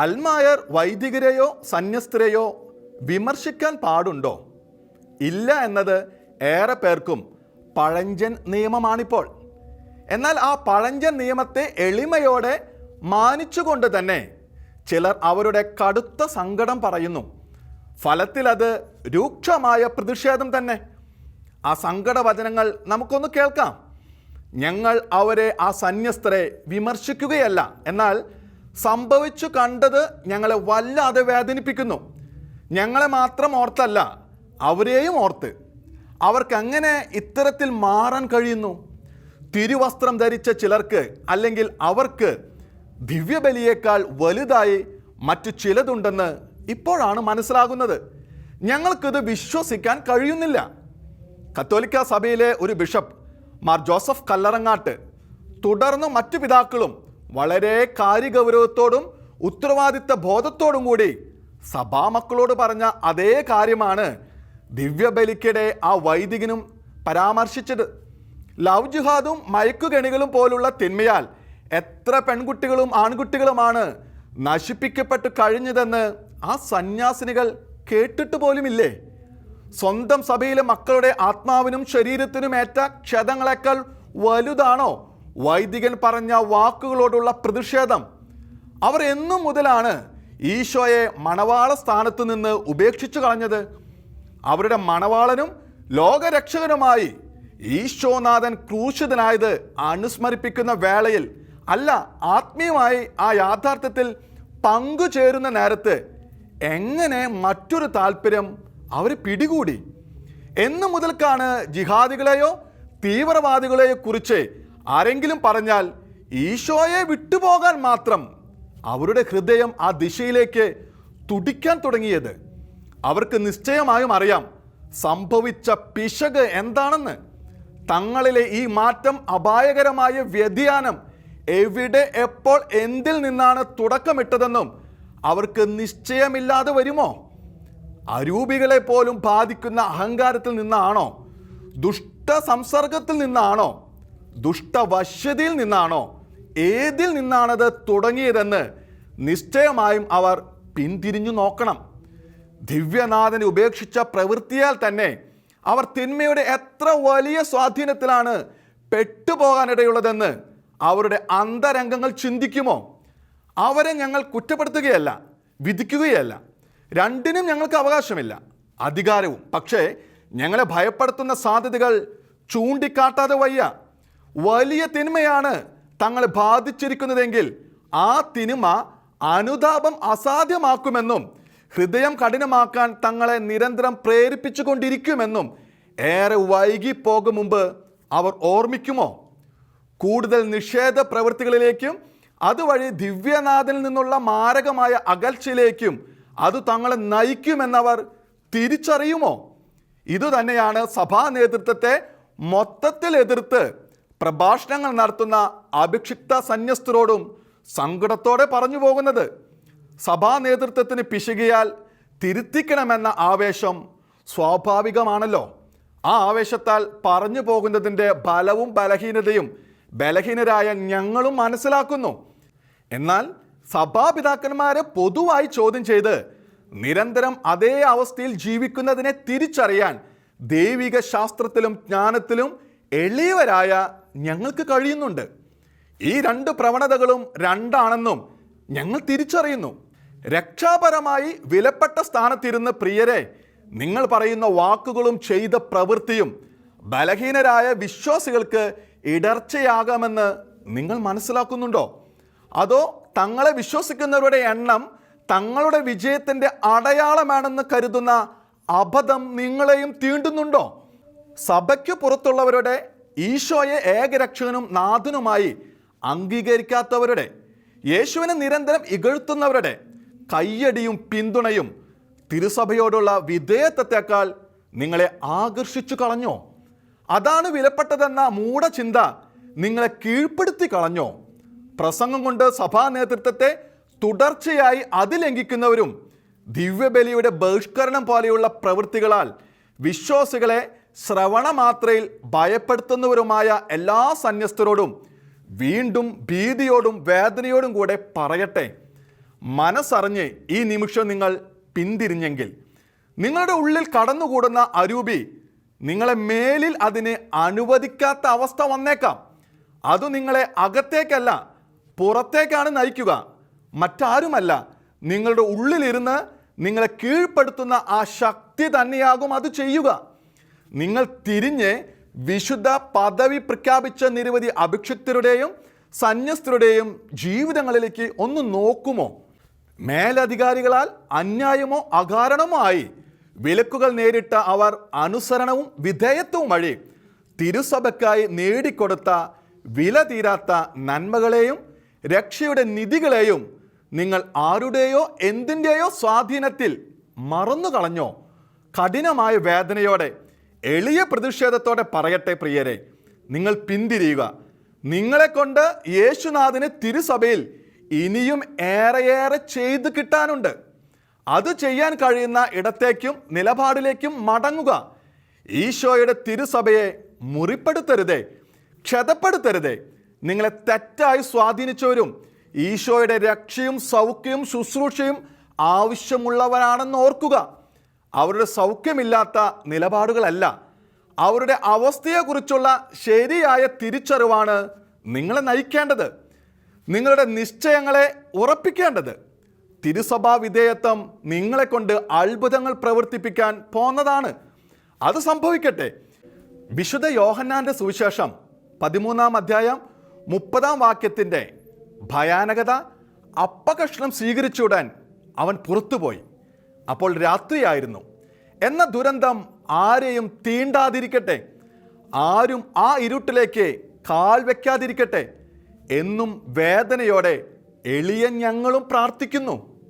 അൽമായർ വൈദികരെയോ സന്യസ്തരെയോ വിമർശിക്കാൻ പാടുണ്ടോ? ഇല്ല എന്നത് ഏറെ പേർക്കും പഴഞ്ചൻ നിയമമാണിപ്പോൾ. എന്നാൽ ആ പഴഞ്ചൻ നിയമത്തെ എളിമയോടെ മാനിച്ചുകൊണ്ട് തന്നെ ചിലർ അവരുടെ കടുത്ത സങ്കടം പറയുന്നു. ഫലത്തിൽ അത് രൂക്ഷമായ പ്രതിഷേധം തന്നെ. ആ സങ്കടവചനങ്ങൾ നമുക്കൊന്ന് കേൾക്കാം. ഞങ്ങൾ അവരെ, ആ സന്യസ്തരെ വിമർശിക്കുകയല്ല, എന്നാൽ സംഭവിച്ചു കണ്ടത് ഞങ്ങളെ വല്ലാതെ വേദനിപ്പിക്കുന്നു. ഞങ്ങളെ മാത്രം ഓർത്തല്ല, അവരെയും ഓർത്ത്. അവർക്കെങ്ങനെ ഇത്തരത്തിൽ മാറാൻ കഴിയുന്നു? തിരുവസ്ത്രം ധരിച്ച ചിലർക്ക്, അല്ലെങ്കിൽ അവർക്ക് ദിവ്യബലിയേക്കാൾ വലുതായി മറ്റു ചിലതുണ്ടെന്ന് ഇപ്പോഴാണ് മനസ്സിലാകുന്നത്. ഞങ്ങൾക്കിത് വിശ്വസിക്കാൻ കഴിയുന്നില്ല. കത്തോലിക്ക സഭയിലെ ഒരു ബിഷപ്പ് മാർ ജോസഫ് കല്ലറങ്ങാട്ട്, തുടർന്ന് മറ്റു പിതാക്കളും വളരെ കാര്യഗൗരവത്തോടും ഉത്തരവാദിത്ത ബോധത്തോടും കൂടി സഭാമക്കളോട് പറഞ്ഞ അതേ കാര്യമാണ് ദിവ്യബലിക്കിടെ ആ വൈദികനും പരാമർശിച്ചത്. ലവ് ജിഹാദും മയക്കുകെണികളും പോലുള്ള തിന്മയാൽ എത്ര പെൺകുട്ടികളും ആൺകുട്ടികളുമാണ് നശിപ്പിക്കപ്പെട്ടു കഴിഞ്ഞതെന്ന് ആ സന്യാസിനികൾ കേട്ടിട്ട് പോലുമില്ലേ? സ്വന്തം സഭയിലെ മക്കളുടെ ആത്മാവിനും ശരീരത്തിനും ഏറ്റ ക്ഷതങ്ങളെക്കാൾ വലുതാണോ വൈദികൻ പറഞ്ഞ വാക്കുകളോടുള്ള പ്രതിഷേധം? അവർ എന്നു മുതലാണ് ഈശോയെ മണവാള സ്ഥാനത്ത് നിന്ന് ഉപേക്ഷിച്ചു കളഞ്ഞത്? അവരുടെ മണവാളനും ലോകരക്ഷകനുമായി ഈശോനാഥൻ ക്രൂശിതനായത് അനുസ്മരിപ്പിക്കുന്ന വേളയിൽ, അല്ല, ആത്മീയമായി ആ യാഥാർത്ഥ്യത്തിൽ പങ്കുചേരുന്ന നേരത്ത് എങ്ങനെ മറ്റൊരു താല്പര്യം അവർ പിടികൂടി? എന്നു മുതൽക്കാണ് ജിഹാദികളെയോ തീവ്രവാദികളെയോ കുറിച്ച് ആരെങ്കിലും പറഞ്ഞാൽ ഈശോയെ വിട്ടുപോകാൻ മാത്രം അവരുടെ ഹൃദയം ആ ദിശയിലേക്ക് തുടിക്കാൻ തുടങ്ങിയത്? അവർക്ക് നിശ്ചയമായും അറിയാം സംഭവിച്ച പിശക് എന്താണെന്ന്. തങ്ങളിലെ ഈ മാറ്റം, അപായകരമായ വ്യതിയാനം എവിടെ, എപ്പോൾ, എന്തിൽ നിന്നാണ് തുടക്കമിട്ടതെന്നും അവർക്ക് നിശ്ചയമില്ലാതെ വരുമോ? അരൂപികളെ പോലും ബാധിക്കുന്ന അഹങ്കാരത്തിൽ നിന്നാണോ? ദുഷ്ട സംസർഗത്തിൽ നിന്നാണോ? ദുഷ്ടവശ്യതയിൽ നിന്നാണോ? ഏതിൽ നിന്നാണത് തുടങ്ങിയതെന്ന് നിശ്ചയമായും അവർ പിന്തിരിഞ്ഞു നോക്കണം. ദിവ്യനാഥനെ ഉപേക്ഷിച്ച പ്രവൃത്തിയാൽ തന്നെ അവർ തിന്മയുടെ എത്ര വലിയ സ്വാധീനത്തിലാണ് പെട്ടുപോകാനിടയുള്ളതെന്ന് അവരുടെ അന്തരംഗങ്ങൾ ചിന്തിക്കുമോ? അവരെ ഞങ്ങൾ കുറ്റപ്പെടുത്തുകയല്ല, വിധിക്കുകയല്ല. രണ്ടിനും ഞങ്ങൾക്ക് അവകാശമില്ല, അധികാരവും. പക്ഷേ ഞങ്ങളെ ഭയപ്പെടുത്തുന്ന സാധ്യതകൾ ചൂണ്ടിക്കാട്ടാതെ വയ്യ. വലിയ തിന്മയാണ് തങ്ങളെ ബാധിച്ചിരിക്കുന്നതെങ്കിൽ ആ തിന്മ അനുതാപം അസാധ്യമാക്കുമെന്നും ഹൃദയം കഠിനമാക്കാൻ തങ്ങളെ നിരന്തരം പ്രേരിപ്പിച്ചുകൊണ്ടിരിക്കുമെന്നും ഏറെ വൈകി പോകും മുമ്പ് അവർ ഓർമ്മിക്കുമോ? കൂടുതൽ നിഷേധ പ്രവൃത്തികളിലേക്കും അതുവഴി ദിവ്യനാഥനിൽ നിന്നുള്ള മാരകമായ അകൽച്ചയിലേക്കും അത് തങ്ങളെ നയിക്കുമെന്നവർ തിരിച്ചറിയുമോ? ഇതുതന്നെയാണ് സഭാ നേതൃത്വത്തെ മൊത്തത്തിൽ എതിർത്ത് പ്രഭാഷണങ്ങൾ നടത്തുന്ന അഭിക്ഷിപ്ത സന്യസ്തരോടും സങ്കടത്തോടെ പറഞ്ഞു പോകുന്നത്. സഭാ നേതൃത്വത്തിന് പിശകിയാൽ തിരുത്തിക്കണമെന്ന ആവേശം സ്വാഭാവികമാണല്ലോ. ആ ആവേശത്താൽ പറഞ്ഞു പോകുന്നതിൻ്റെ ബലവും ബലഹീനതയും ബലഹീനരായ ഞങ്ങളും മനസ്സിലാക്കുന്നു. എന്നാൽ സഭാപിതാക്കന്മാരെ പൊതുവായി ചോദ്യം ചെയ്ത് നിരന്തരം അതേ അവസ്ഥയിൽ ജീവിക്കുന്നതിനെ തിരിച്ചറിയാൻ ദൈവിക ശാസ്ത്രത്തിലും ജ്ഞാനത്തിലും എളിയവരായ ഞങ്ങൾക്ക് കഴിയുന്നുണ്ട്. ഈ രണ്ട് പ്രവണതകളും രണ്ടാണെന്നും ഞങ്ങൾ തിരിച്ചറിയുന്നു. രക്ഷാപരമായി വിലപ്പെട്ട സ്ഥാനത്തിരുന്ന് പ്രിയരെ, നിങ്ങൾ പറയുന്ന വാക്കുകളും ചെയ്ത പ്രവൃത്തിയും ബലഹീനരായ വിശ്വാസികൾക്ക് ഇടർച്ചയാകാമെന്ന് നിങ്ങൾ മനസ്സിലാക്കുന്നുണ്ടോ? അതോ തങ്ങളെ വിശ്വസിക്കുന്നവരുടെ എണ്ണം തങ്ങളുടെ വിജയത്തിൻ്റെ അടയാളമാണെന്ന് കരുതുന്ന അബദ്ധം നിങ്ങളെയും തീണ്ടുന്നുണ്ടോ? സഭയ്ക്ക് പുറത്തുള്ളവരുടെ, ഈശോയെ ഏകരക്ഷകനും നാഥനുമായി അംഗീകരിക്കാത്തവരുടെ, യേശുവിനെ നിരന്തരം ഇകഴ്ത്തുന്നവരുടെ കയ്യടിയും പിന്തുണയും തിരുസഭയോടുള്ള വിധേയത്വത്തെക്കാൾ നിങ്ങളെ ആകർഷിച്ചു കളഞ്ഞോ? അതാണ് വിലപ്പെട്ടതെന്ന മൂഢചിന്ത നിങ്ങളെ കീഴ്പ്പെടുത്തി കളഞ്ഞോ? പ്രസംഗം കൊണ്ട് സഭാ നേതൃത്വത്തെ തുടർച്ചയായി അതിലംഘിക്കുന്നവരും ദിവ്യബലിയുടെ ബഹിഷ്കരണം പോലെയുള്ള പ്രവൃത്തികളാൽ വിശ്വാസികളെ ശ്രവണമാത്രയിൽ ഭയപ്പെടുത്തുന്നവരുമായ എല്ലാ സന്യസ്തരോടും വീണ്ടും ഭീതിയോടും വേദനയോടും കൂടെ പറയട്ടെ, മനസ്സറിഞ്ഞ് ഈ നിമിഷം നിങ്ങൾ പിന്തിരിഞ്ഞെങ്കിൽ നിങ്ങളുടെ ഉള്ളിൽ കടന്നുകൂടുന്ന അരൂപി നിങ്ങളെ മേലിൽ അതിന് അനുവദിക്കാത്ത അവസ്ഥ വന്നേക്കാം. അത് നിങ്ങളെ അകത്തേക്കല്ല പുറത്തേക്കാണ് നയിക്കുക. മറ്റാരുമല്ല, നിങ്ങളുടെ ഉള്ളിലിരുന്ന് നിങ്ങളെ കീഴ്പ്പെടുത്തുന്ന ആ ശക്തി തന്നെയാകും അത് ചെയ്യുക. നിങ്ങൾ തിരിഞ്ഞ് വിശുദ്ധ പദവി പ്രഖ്യാപിച്ച നിരവധി അഭിഷിക്തരുടെയും സന്യസ്തരുടെയും ജീവിതങ്ങളിലേക്ക് ഒന്ന് നോക്കുമോ? മേലധികാരികളാൽ അന്യായമോ അകാരണമോ ആയി വിലക്കുകൾ നേരിട്ട അവർ അനുസരണവും വിധേയത്വവും വഴി തിരുസഭയ്ക്കായി നേടിക്കൊടുത്ത വില തീരാത്ത നന്മകളെയും രക്ഷയുടെ നിധികളെയും നിങ്ങൾ ആരുടെയോ എന്തിൻ്റെയോ സ്വാധീനത്തിൽ മറന്നു കളഞ്ഞോ? കഠിനമായ വേദനയോടെ എളിയ പ്രതിഷേധത്തോടെ പറയട്ടെ പ്രിയരെ, നിങ്ങൾ പിന്തിരിയുക. നിങ്ങളെ കൊണ്ട് യേശുനാഥന് തിരുസഭയിൽ ഇനിയും ഏറെയേറെ ചെയ്തു കിട്ടാനുണ്ട്. അത് ചെയ്യാൻ കഴിയുന്ന ഇടത്തേക്കും നിലപാടിലേക്കും മടങ്ങുക. ഈശോയുടെ തിരുസഭയെ മുറിപ്പെടുത്തരുതേ, ക്ഷതപ്പെടുത്തരുതേ. നിങ്ങളെ തെറ്റായി സ്വാധീനിച്ചവരും ഈശോയുടെ രക്ഷയും സൗഖ്യവും ശുശ്രൂഷയും ആവശ്യമുള്ളവരാണെന്ന് ഓർക്കുക. അവരുടെ സൗഖ്യമില്ലാത്ത നിലപാടുകളല്ല, അവരുടെ അവസ്ഥയെക്കുറിച്ചുള്ള ശരിയായ തിരിച്ചറിവാണ് നിങ്ങളെ നയിക്കേണ്ടത്, നിങ്ങളുടെ നിശ്ചയങ്ങളെ ഉറപ്പിക്കേണ്ടത്. തിരുസഭാ വിധേയത്വം നിങ്ങളെ കൊണ്ട് അത്ഭുതങ്ങൾ പ്രവർത്തിപ്പിക്കാൻ പോന്നതാണ്. അത് സംഭവിക്കട്ടെ. വിശുദ്ധ യോഹന്നാന്റെ സുവിശേഷം 13-ാം അധ്യായം 30-ാം വാക്യത്തിൻ്റെ ഭയാനകത, അപ്പകഷ്ണം സ്വീകരിച്ചുടൻ അവൻ പുറത്തുപോയി. അപ്പോൾ രാത്രിയായിരുന്നു. എന്ന ദുരന്തം ആരെയും തീണ്ടാതിരിക്കട്ടെ, ആരും ആ ഇരുട്ടിലേക്ക് കാൽ വയ്ക്കാതിരിക്കട്ടെ എന്നും വേദനയോടെ എളിയ ഞങ്ങളും പ്രാർത്ഥിക്കുന്നു.